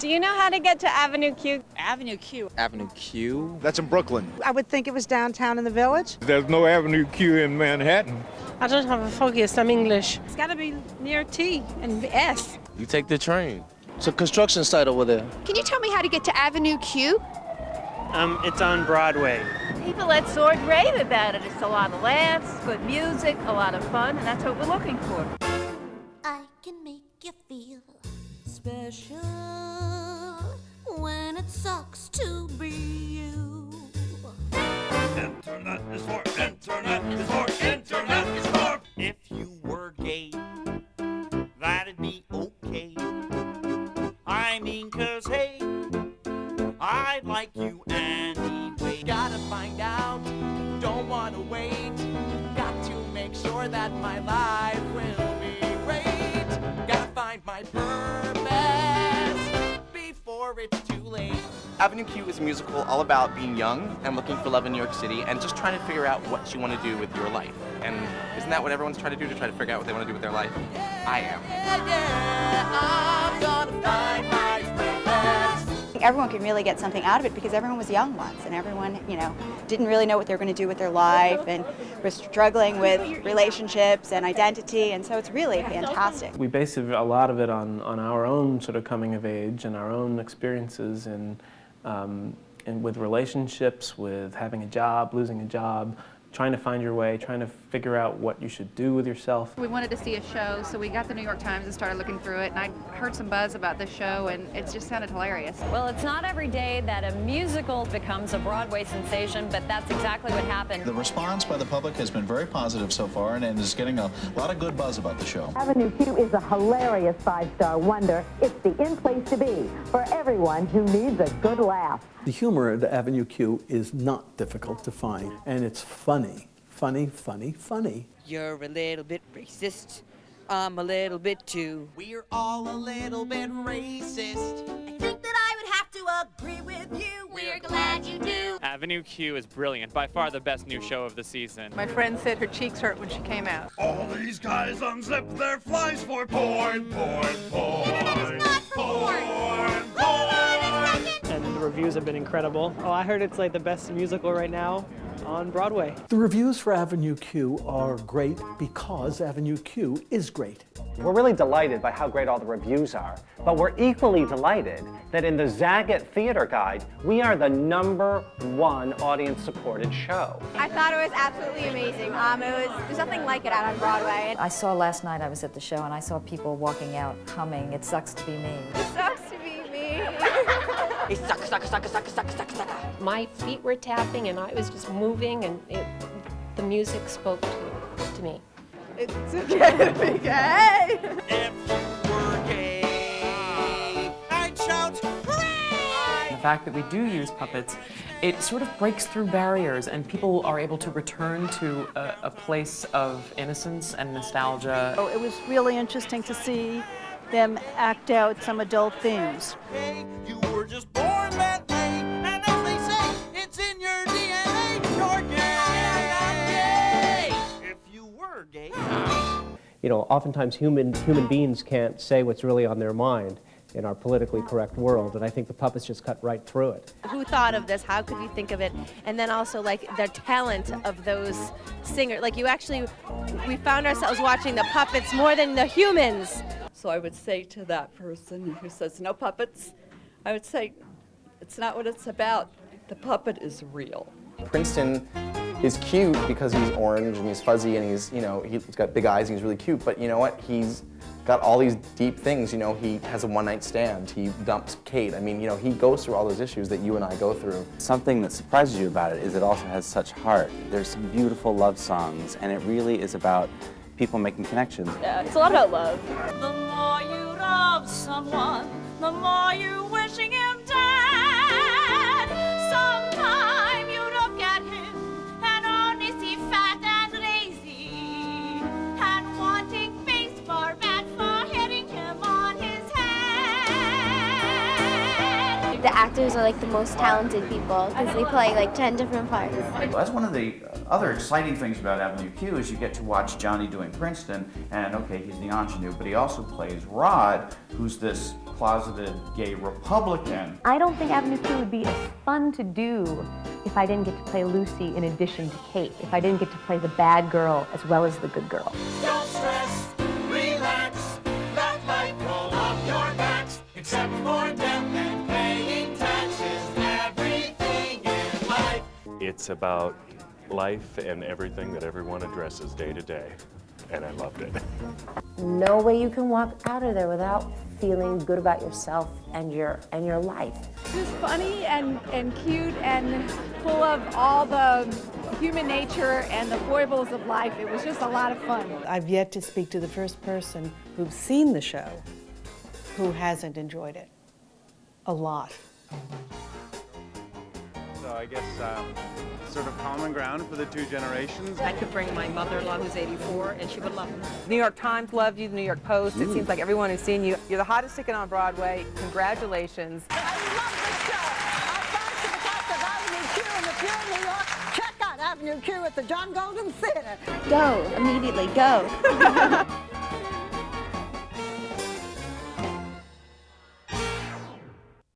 Do you know how to get to Avenue Q? Avenue Q. Avenue Q? That's in Brooklyn. I would think it was downtown in the Village. There's no Avenue Q in Manhattan. I don't have a focus, I'm English. It's got to be near T and S. You take the train. It's a construction site over there. Can you tell me how to get to Avenue Q? It's on Broadway. People at Sword rave about it. It's a lot of laughs, good music, a lot of fun, and that's what we're looking for. I can make you feel special when it sucks to be you. Internet is for, internet is for, internet is for. If you were gay, that'd be okay. I mean, 'cause hey, I'd like you anyway. Gotta find out, don't wanna wait. Got to make sure that my life will be great. Gotta find my purpose before it's too late. Avenue Q is a musical all about being young and looking for love in New York City and just trying to figure out what you want to do with your life. And isn't that what everyone's trying to do, to try to figure out what they want to do with their life? I am. I'm gonna find my purpose. Everyone can really get something out of it because everyone was young once and everyone, didn't really know what they were going to do with their life and was struggling with relationships and identity, and so it's really fantastic. We base a lot of it on our own sort of coming of age and our own experiences and with relationships, with having a job, losing a job, trying to find your way, trying to figure out what you should do with yourself. We wanted to see a show, so we got the New York Times and started looking through it, and I heard some buzz about this show, and it just sounded hilarious. Well, it's not every day that a musical becomes a Broadway sensation, but that's exactly what happened. The response by the public has been very positive so far and is getting a lot of good buzz about the show. Avenue Q is a hilarious five-star wonder. It's the in-place to be for everyone who needs a good laugh. The humor at Avenue Q is not difficult to find, and it's funny. Funny, funny, funny. You're a little bit racist. I'm a little bit too. We're all a little bit racist. I think that I would have to agree with you. We're glad you do. Avenue Q is brilliant, by far the best new show of the season. My friend said her cheeks hurt when she came out. All these guys unzip their flies for porn, porn, porn. It's not for porn. Porn, porn. And the reviews have been incredible. Oh, I heard it's like the best musical right now on Broadway. The reviews for Avenue Q are great because Avenue Q is great. We're really delighted by how great all the reviews are, but we're equally delighted that in the Zagat Theater Guide, we are the #1 audience-supported show. I thought it was absolutely amazing. There's nothing like it out on Broadway. I saw last night, I was at the show, and I saw people walking out humming, "It sucks to be me." It sucks to be me. It sucks, sucks, sucks, sucks, sucks, sucks, sucks. My feet were tapping and I was just moving, and the music spoke to me. It's okay to be gay. If you were gay, I'd shout, hooray! The fact that we do use puppets, it sort of breaks through barriers and people are able to return to a place of innocence and nostalgia. It was really interesting to see them act out some adult themes. Hey, you were just born that way, and as they say, it's in your DNA. You're gay. If you were gay. Oftentimes human beings can't say what's really on their mind in our politically correct world, and I think the puppets just cut right through it. Who thought of this? How could we think of it? And then also, like, the talent of those singers. Like, we found ourselves watching the puppets more than the humans. So I would say to that person who says no puppets, I would say it's not what it's about. The puppet is real. Princeton is cute because he's orange and he's fuzzy and he's got big eyes and he's really cute, but you know what? He's got all these deep things. He has a one-night stand. He dumps Kate. I mean, he goes through all those issues that you and I go through. Something that surprises you about it is it also has such heart. There's some beautiful love songs, and it really is about people making connections. Yeah, it's a lot about love. The more you love someone, the more you're wishing him dead. Sometime you look at him and only see fat and lazy, and wanting baseball bat for hitting him on his head. The actors are like the most talented people because they play like 10 different parts. That's one of the other exciting things about Avenue Q is you get to watch Johnny doing Princeton, and okay, he's the ingenue, but he also plays Rod, who's this closeted gay Republican. I don't think Avenue Q would be as fun to do if I didn't get to play Lucy in addition to Kate, if I didn't get to play the bad girl as well as the good girl. Don't stress, relax, let life roll off your backs, except for death and paying taxes, everything in life. It's about life and everything that everyone addresses day to day, and I loved it. No way you can walk out of there without feeling good about yourself and your life. It was funny and cute and full of all the human nature and the foibles of life. It was just a lot of fun. I've yet to speak to the first person who's seen the show who hasn't enjoyed it a lot. So I guess sort of common ground for the two generations. I could bring my mother-in-law who's 84 and she would love it. New York Times loved you, the New York Post. It seems like everyone who's seen you, you're the hottest ticket on Broadway. Congratulations. I love this show. I've gone to the cast of Avenue Q, and if you're in New York, check out Avenue Q at the John Golden Theater. Go, immediately, go.